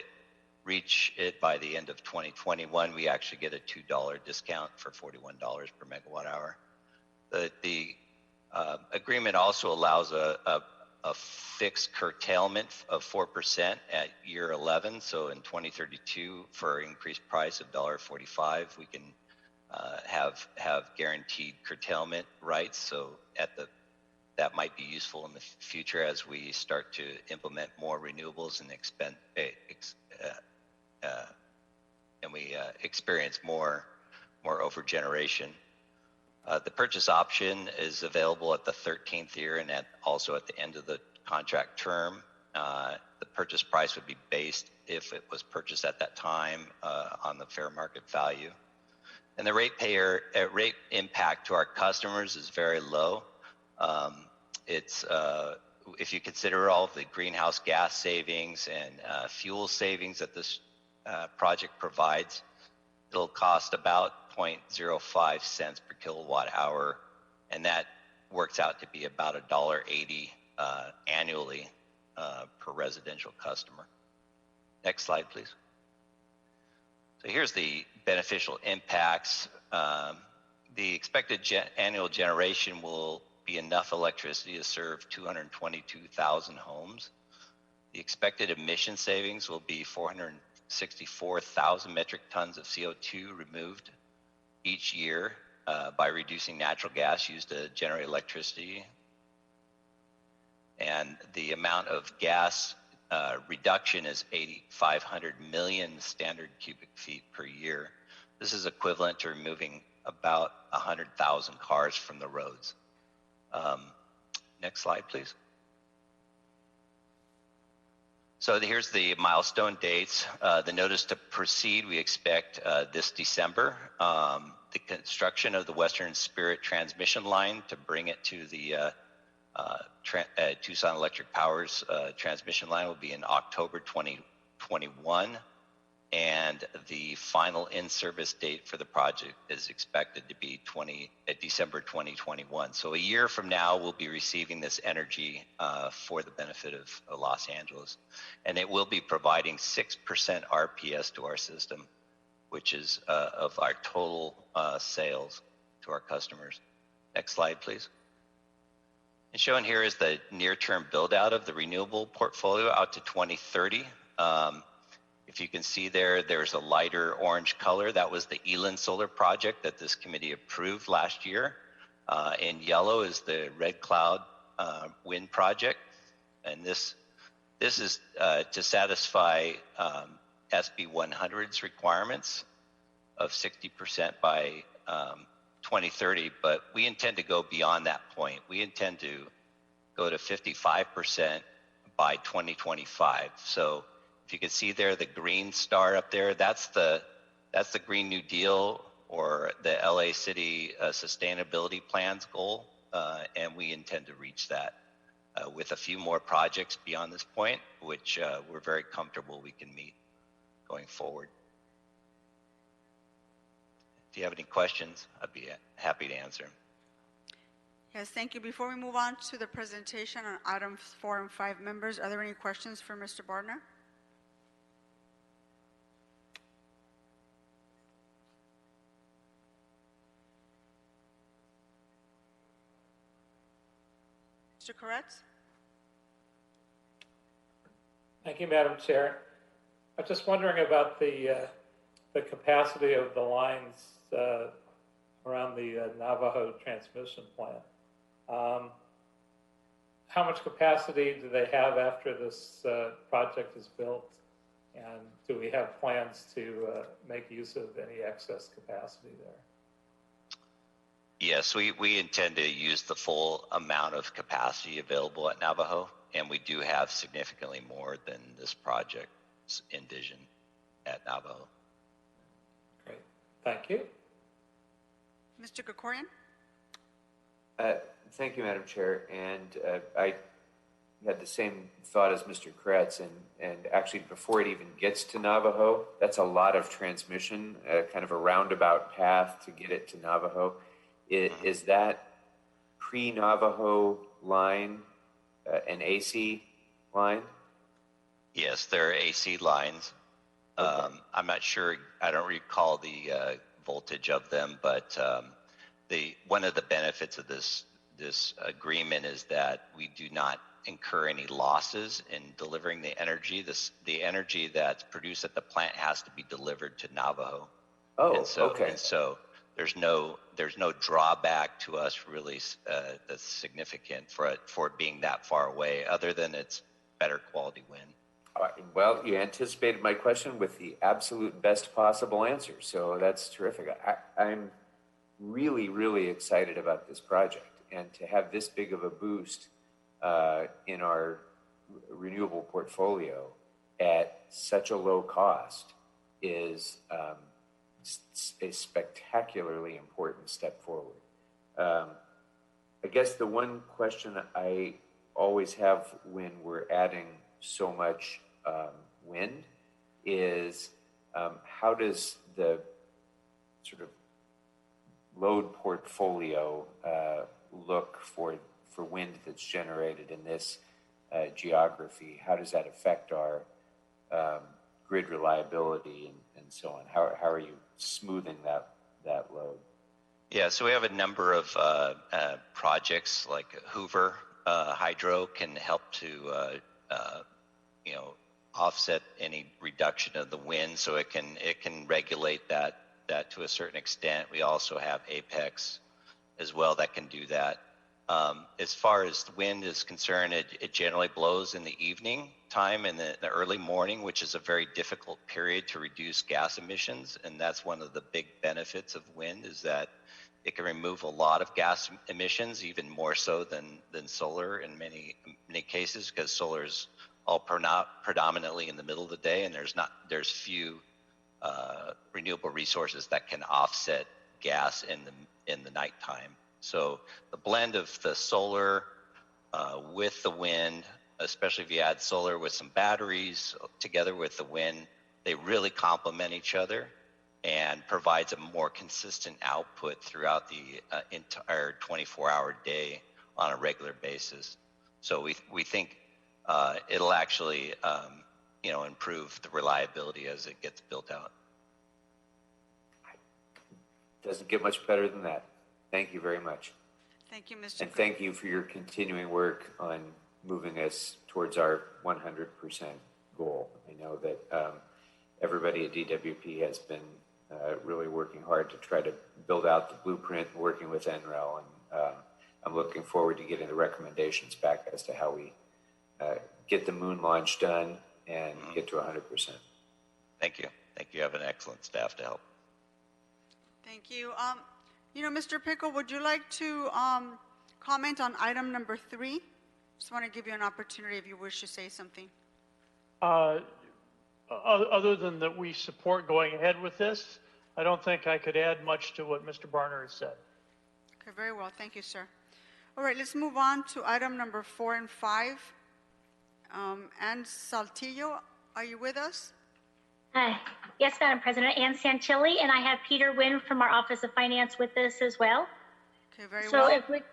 reach it by the end of 2021, we actually get a $2 discount for $41 per megawatt hour. The agreement also allows a a fixed curtailment of 4% at year 11. So in 2032, for an increased price of $1.45, we can have guaranteed curtailment rights. So that might be useful in the future as we start to implement more renewables and experience more overgeneration. The purchase option is available at the 13th year and also at the end of the contract term. The purchase price would be based, if it was purchased at that time, on the fair market value. And the rate impact to our customers is very low. If you consider all of the greenhouse gas savings and fuel savings that this project provides, it'll cost about 0.05 cents per kilowatt hour, and that works out to be about $1.80 annually per residential customer. Next slide, please. So here's the beneficial impacts. The expected annual generation will be enough electricity to serve 222,000 homes. The expected emission savings will be 464,000 metric tons of CO2 removed each year by reducing natural gas used to generate electricity. And the amount of gas reduction is 8,500 million standard cubic feet per year. This is equivalent to removing about 100,000 cars from the roads. Next slide, please. So here's the milestone dates. The notice to proceed, we expect this December. The construction of the Western Spirit transmission line to bring it to the Tucson Electric Power's transmission line will be in October 2021. And the final in-service date for the project is expected to be December 2021. So a year from now, we'll be receiving this energy for the benefit of Los Angeles. And it will be providing 6% RPS to our system, which is of our total sales to our customers. Next slide, please. And shown here is the near-term build-out of the renewable portfolio out to 2030. If you can see there, there's a lighter orange color. That was the Elan Solar project that this committee approved last year. In yellow is the Red Cloud wind project. And this is to satisfy SB 100's requirements of 60% by 2030, but we intend to go beyond that point. We intend to go to 55% by 2025. So if you can see there, the green star up there, that's the Green New Deal or the LA City Sustainability Plan's goal, and we intend to reach that with a few more projects beyond this point, which we're very comfortable we can meet going forward. If you have any questions, I'd be happy to answer them. Yes, thank you. Before we move on to the presentation on items 4 and 5, members, are there any questions for Mr. Bardner? Mr. Koretz? Thank you, Madam Chair. I'm just wondering about the capacity of the lines around the Navajo transmission plant. How much capacity do they have after this project is built? And do we have plans to make use of any excess capacity there? Yes, we intend to use the full amount of capacity available at Navajo, and we do have significantly more than this project envisioned at Navajo. Great, thank you. Mr. Krikorian? Thank you, Madam Chair. And I had the same thought as Mr. Kretz, and actually before it even gets to Navajo, that's a lot of transmission, kind of a roundabout path to get it to Navajo. Is that pre-Navajo line an AC line? Yes, they're AC lines. Okay. I'm not sure, I don't recall the voltage of them, but one of the benefits of this agreement is that we do not incur any losses in delivering the energy. The energy that's produced at the plant has to be delivered to Navajo. Oh, And so there's no drawback to us really that's significant for it being that far away, other than it's better quality wind. Well, you anticipated my question with the absolute best possible answer, so that's terrific. I'm really, really excited about this project, and to have this big of a boost in our renewable portfolio at such a low cost is a spectacularly important step forward. I guess the one question I always have when we're adding so much wind is how does the sort of load portfolio look for wind that's generated in this geography? How does that affect our grid reliability and so on? How are you smoothing that load? Yeah, so we have a number of projects like Hoover Hydro can help to offset any reduction of the wind, so it can regulate that to a certain extent. We also have Apex as well that can do that. As far as the wind is concerned, it generally blows in the evening time and the early morning, which is a very difficult period to reduce gas emissions. And that's one of the big benefits of wind, is that it can remove a lot of gas emissions, even more so than solar in many cases, because solar is all predominantly in the middle of the day, and there's few renewable resources that can offset gas in the nighttime. So the blend of the solar with the wind, especially if you add solar with some batteries together with the wind, they really complement each other and provides a more consistent output throughout the entire 24-hour day on a regular basis. So we think it'll actually improve the reliability as it gets built out. Doesn't get much better than that. Thank you very much. Thank you, Mr. And thank you for your continuing work on moving us towards our 100% goal. I know that everybody at DWP has been really working hard to try to build out the blueprint, working with NREL, and I'm looking forward to getting the recommendations back as to how we get the moon launch done and get to 100%. Thank you. You have an excellent staff to help. Thank you. Mr. Pickle, would you like to comment on item number 3? Just want to give you an opportunity if you wish to say something. Other than that we support going ahead with this, I don't think I could add much to what Mr. Barner has said. Okay, very well. Thank you, sir. All right, let's move on to item number 4 and 5. Ann Saltillo, are you with us? Yes, Madam President, Ann Santilli, and I have Peter Wynn from our Office of Finance with us as well. Okay, very so well. So if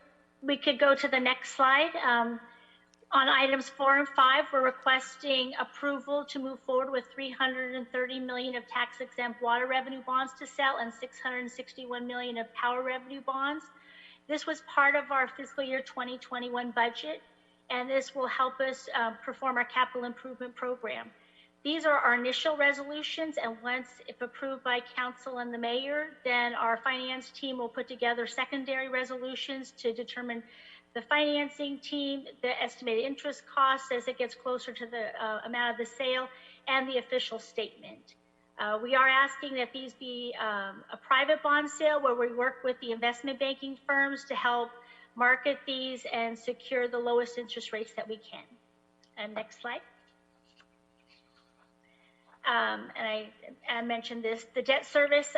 we could go to the next slide. On items 4 and 5, we're requesting approval to move forward with $330 million of tax-exempt water revenue bonds to sell and $661 million of power revenue bonds. This was part of our fiscal year 2021 budget, and this will help us perform our capital improvement program. These are our initial resolutions, and once, if approved by council and the mayor, then our finance team will put together secondary resolutions to determine the financing team, the estimated interest costs as it gets closer to the amount of the sale, and the official statement. We are asking that these be a private bond sale where we work with the investment banking firms to help market these and secure the lowest interest rates that we can. And next slide. And I mentioned this, the debt service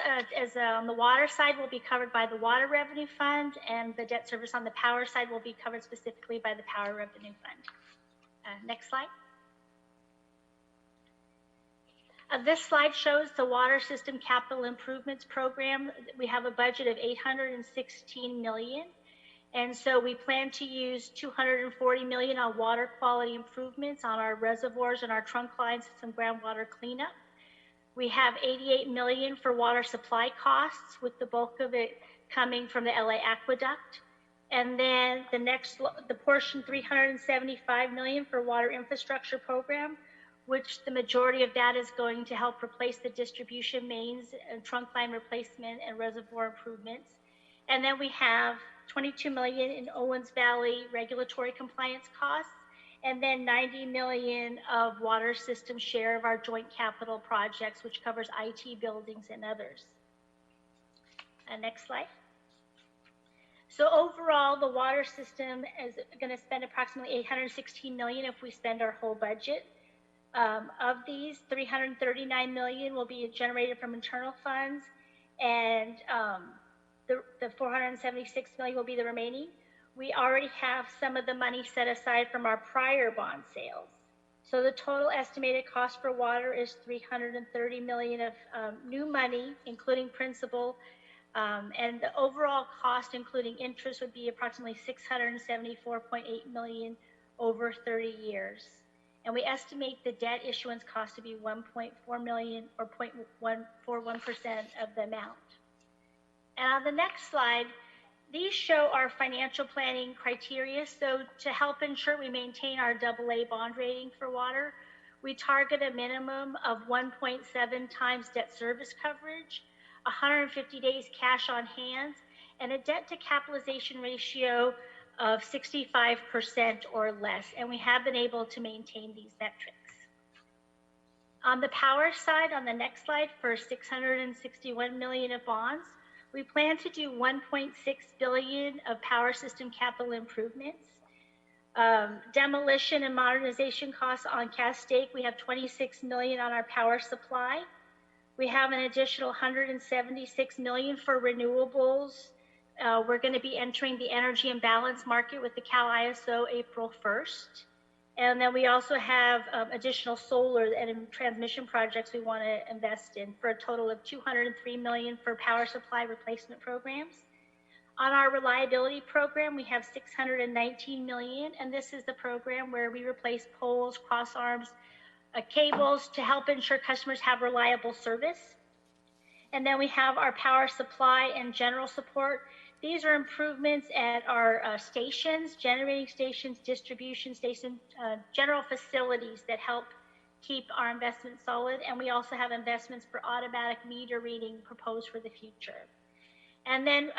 on the water side will be covered by the Water Revenue Fund, and the debt service on the power side will be covered specifically by the Power Revenue Fund. Next slide. This slide shows the water system capital improvements program. We have a budget of $816 million. And so we plan to use $240 million on water quality improvements on our reservoirs and our trunk lines and some groundwater cleanup. We have $88 million for water supply costs, with the bulk of it coming from the LA Aqueduct. And then the portion 375 million for water infrastructure program, which the majority of that is going to help replace the distribution mains and trunk line replacement and reservoir improvements. And then we have 22 million in Owens Valley regulatory compliance costs, and then 90 million of water system share of our joint capital projects, which covers IT, buildings, and others. Next slide. So overall, the water system is going to spend approximately 816 million if we spend our whole budget. Of these, 339 million will be generated from internal funds, and the 476 million will be the remaining. We already have some of the money set aside from our prior bond sales. So the total estimated cost for water is 330 million of new money, including principal, and the overall cost, including interest, would be approximately 674.8 million over 30 years. And we estimate the debt issuance cost to be 1.4 million or 0.141% of the amount. And on the next slide, these show our financial planning criteria. So to help ensure we maintain our AA bond rating for water, we target a minimum of 1.7 times debt service coverage, 150 days cash on hand, and a debt to capitalization ratio of 65% or less. And we have been able to maintain these metrics. On the power side, on the next slide, for 661 million of bonds, we plan to do 1.6 billion of power system capital improvements. Demolition and modernization costs on Castaic, we have 26 million on our power supply. We have an additional 176 million for renewables. We're going to be entering the energy imbalance market with the Cal ISO April 1st. And then we also have additional solar and transmission projects we want to invest in for a total of 203 million for power supply replacement programs. On our reliability program, we have 619 million, and this is the program where we replace poles, cross arms, cables to help ensure customers have reliable service. And then we have our power supply and general support. These are improvements at our stations, generating stations, distribution stations, general facilities that help keep our investment solid. And we also have investments for automatic meter reading proposed for the future. And then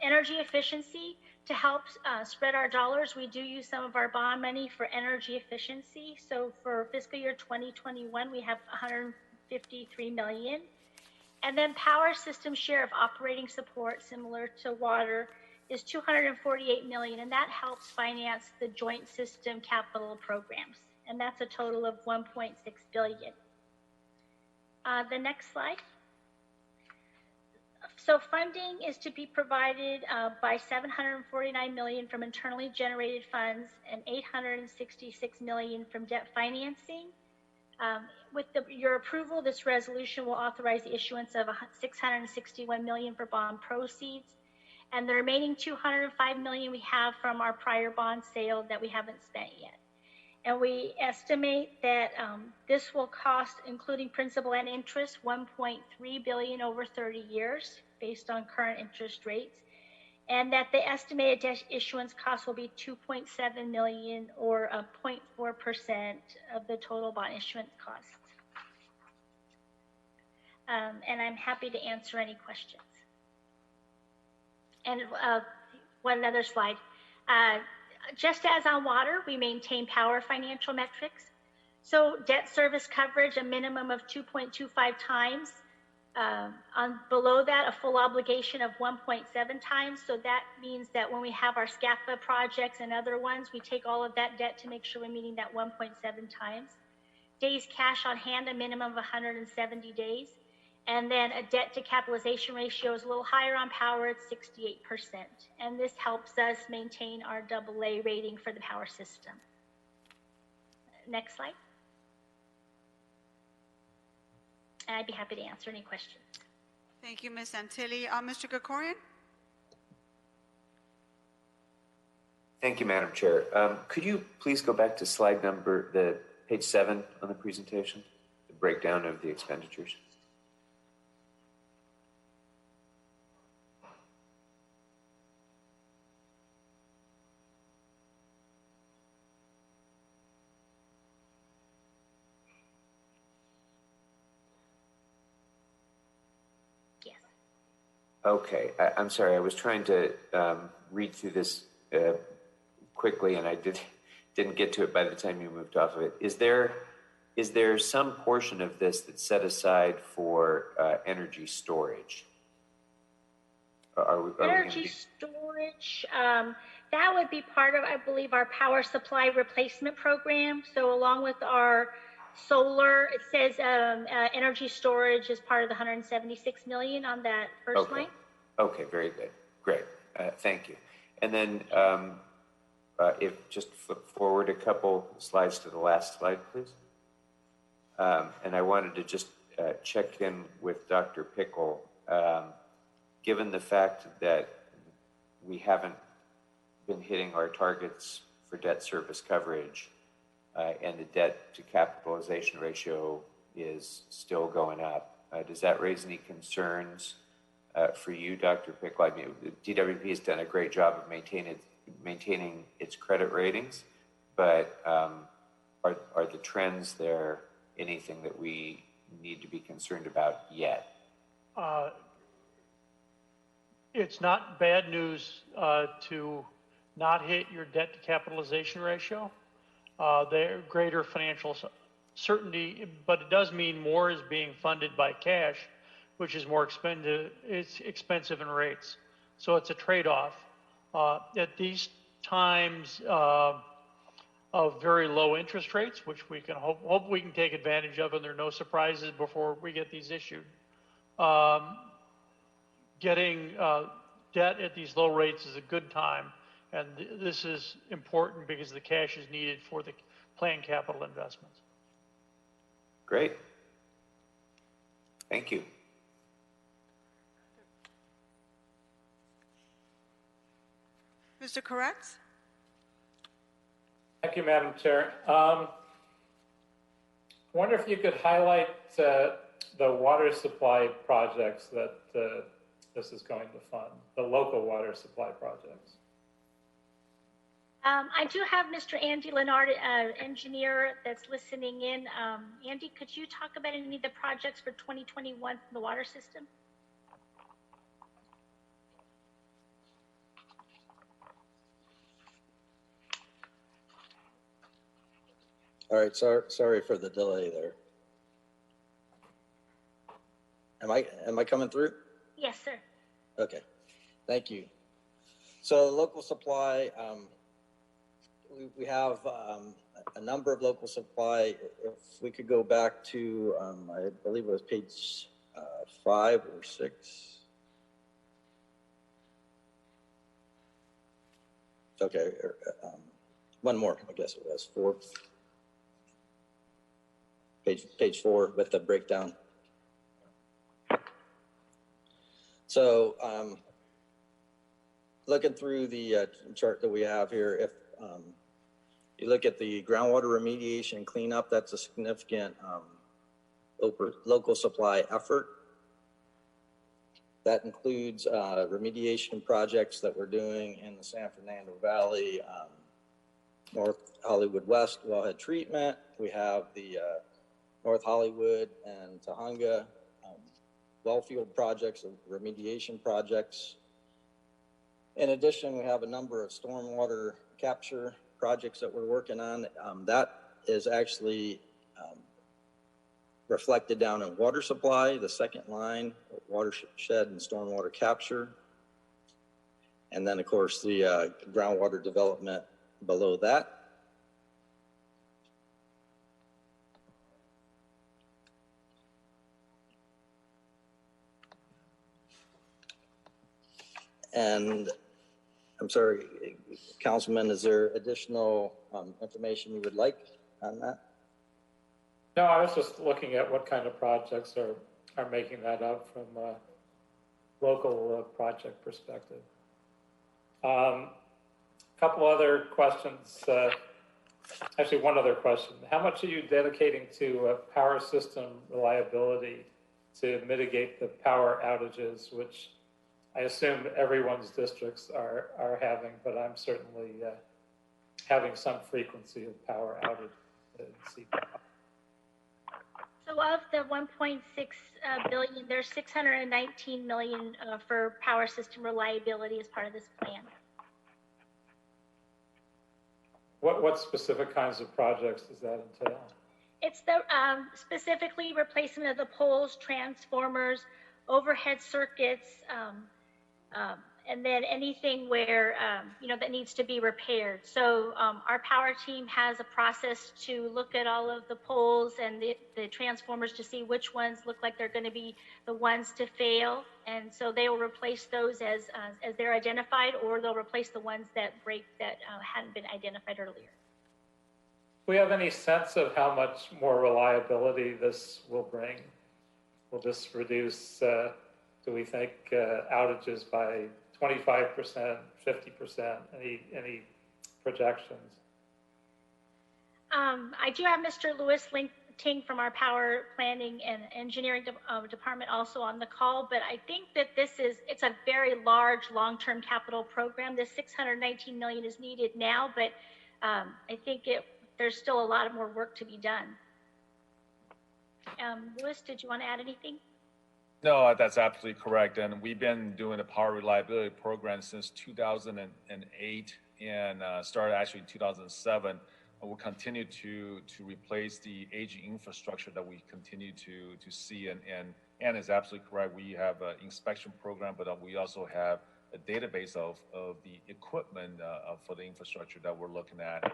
energy efficiency, to help spread our dollars, we do use some of our bond money for energy efficiency. So for fiscal year 2021, we have 153 million. And then power system share of operating support, similar to water, is 248 million, and that helps finance the joint system capital programs. And that's a total of 1.6 billion. The next slide. So funding is to be provided by 749 million from internally generated funds and 866 million from debt financing. With your approval, this resolution will authorize the issuance of 661 million for bond proceeds, and the remaining 205 million we have from our prior bond sale that we haven't spent yet. And we estimate that this will cost, including principal and interest, 1.3 billion over 30 years based on current interest rates, and that the estimated debt issuance cost will be 2.7 million or 0.4% of the total bond issuance cost. And I'm happy to answer any questions. And one other slide. Just as on water, we maintain power financial metrics. So debt service coverage, a minimum of 2.25 times. Below that, a full obligation of 1.7 times. So that means that when we have our SCAFA projects and other ones, we take all of that debt to make sure we're meeting that 1.7 times. Days cash on hand, a minimum of 170 days. And then a debt to capitalization ratio is a little higher on power, it's 68%. And this helps us maintain our AA rating for the power system. Next slide. And I'd be happy to answer any questions. Thank you, Ms. Antilli. Mr. Gregorian? Thank you, Madam Chair. Could you please go back to slide number, page 7 on the presentation, the breakdown of the expenditures? Okay, I'm sorry. I was trying to read through this quickly, and I didn't get to it by the time you moved off of it. Is there some portion of this that's set aside for energy storage? Energy storage, that would be part of, I believe, our power supply replacement program. So along with our solar, it says energy storage is part of the 176 million on that first line. Okay, very good. Great. Thank you. And then if just flip forward a couple slides to the last slide, please. And I wanted to just check in with Dr. Pickle. Given the fact that we haven't been hitting our targets for debt service coverage and the debt to capitalization ratio is still going up, does that raise any concerns for you, Dr. Pickle? I mean, DWP has done a great job of maintaining its credit ratings, but are the trends there anything that we need to be concerned about yet? It's not bad news to not hit your debt to capitalization ratio. There greater financial certainty, but it does mean more is being funded by cash, which is more expensive. It's expensive in rates, so it's a trade-off. At these times of very low interest rates, which we can hope we can take advantage of, and there are no surprises before we get these issued. Getting debt at these low rates is a good time, and this is important because the cash is needed for the planned capital investments. Great. Thank you. Mr. Koretz? Thank you, Madam Chair. Wonder if you could highlight the water supply projects that this is going to fund, the local water supply projects. I do have Mr. Andy Leonard, engineer, that's listening in. Andy, could you talk about any of the projects for 2021 from the water system? All right, sorry for the delay there. Am I coming through? Yes, sir. Okay, thank you. So local supply, we have a number of local supply. If we could go back to, I believe it was page 5 or 6. Okay, one more, I guess it was 4. Page 4 with the breakdown. So looking through the chart that we have here, if you look at the groundwater remediation and cleanup, that's a significant local supply effort. That includes remediation projects that we're doing in the San Fernando Valley, North Hollywood West wellhead treatment. We have the North Hollywood and Tahunga wellfield projects and remediation projects. In addition, we have a number of stormwater capture projects that we're working on. That is actually reflected down in water supply, the second line, watershed and stormwater capture. And then, of course, the groundwater development below that. And I'm sorry, Councilman, is there additional information you would like on that? No, I was just looking at what kind of projects are making that up from a local project perspective. Couple other questions. Actually, one other question. How much are you dedicating to power system reliability to mitigate the power outages, which I assume everyone's districts are having, but I'm certainly having some frequency of power outage. So of the 1.6 billion, there's 619 million for power system reliability as part of this plan. What specific kinds of projects does that entail? It's the specifically replacement of the poles, transformers, overhead circuits, and then anything where, that needs to be repaired. So our power team has a process to look at all of the poles and the transformers to see which ones look like they're going to be the ones to fail. And so they will replace those as they're identified, or they'll replace the ones that break that hadn't been identified earlier. Do we have any sense of how much more reliability this will bring? Will this reduce, do we think, outages by 25%, 50%, any projections? I do have Mr. Louis Ting from our Power Planning and Engineering Department also on the call, but I think that it's a very large long-term capital program. This 619 million is needed now, but I think there's still a lot of more work to be done. Louis, did you want to add anything? No, that's absolutely correct. And we've been doing a power reliability program since 2008 and started actually in 2007. And we'll continue to replace the aging infrastructure that we continue to see. And is absolutely correct. We have an inspection program, but we also have a database of the equipment for the infrastructure that we're looking at.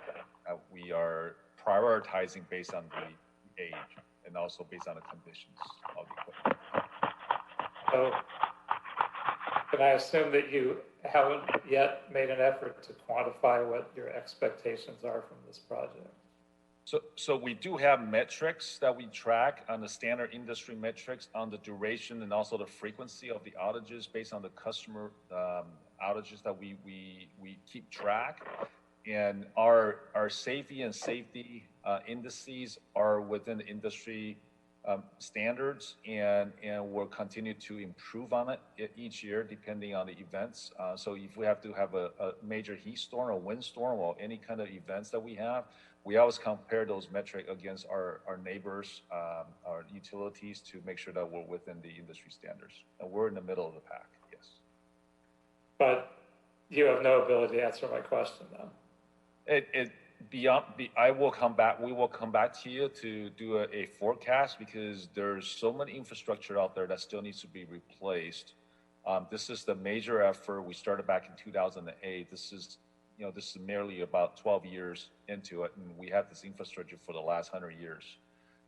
We are prioritizing based on the age and also based on the conditions of the equipment. So can I assume that you haven't yet made an effort to quantify what your expectations are from this project? So we do have metrics that we track on the standard industry metrics on the duration and also the frequency of the outages based on the customer outages that we keep track. And our safety indices are within the industry standards, and we'll continue to improve on it each year depending on the events. So if we have to have a major heat storm or windstorm or any kind of events that we have, we always compare those metrics against our neighbors, our utilities, to make sure that we're within the industry standards. And we're in the middle of the pack, yes. But you have no ability to answer my question, though. We will come back to you to do a forecast, because there's so much infrastructure out there that still needs to be replaced. This is the major effort. We started back in 2008. This is merely about 12 years into it, and we have this infrastructure for the last 100 years.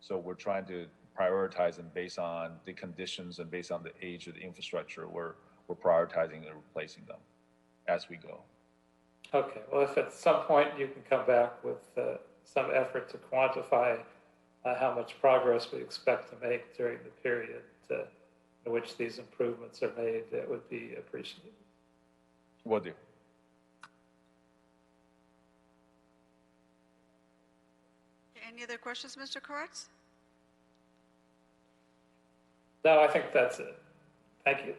So we're trying to prioritize them based on the conditions and based on the age of the infrastructure. We're prioritizing and replacing them as we go. Okay, well, if at some point you can come back with some effort to quantify how much progress we expect to make during the period in which these improvements are made, that would be appreciated. Will do. Any other questions, Mr. Koretz? No, I think that's it. Thank you.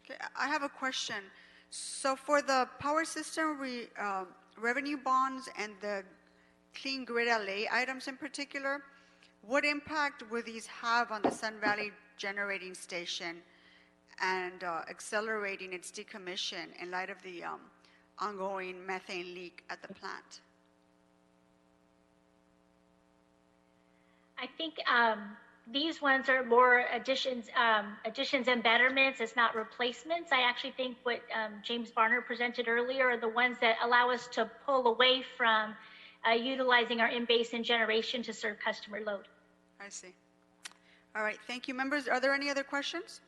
Okay, I have a question. So for the power system revenue bonds and the Clean Grid LA items in particular, what impact would these have on the Sun Valley generating station and accelerating its decommission in light of the ongoing methane leak at the plant? I think these ones are more additions and betterments. It's not replacements. I actually think what James Barner presented earlier are the ones that allow us to pull away from utilizing our in-basin generation to serve customer load. I see. All right, thank you. Members, are there any other questions?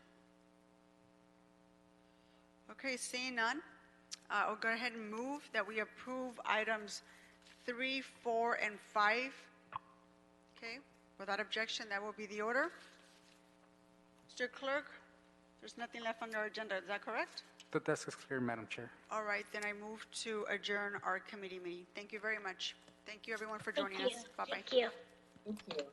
Okay, seeing none, I'll go ahead and move that we approve items 3, 4, and 5. Okay. Without objection, that will be the order. Mr. Clerk, there's nothing left on our agenda. Is that correct? The desk is clear, Madam Chair. All right, then I move to adjourn our committee meeting. Thank you very much. Thank you, everyone, for joining us. Bye-bye. Thank you. Thank you.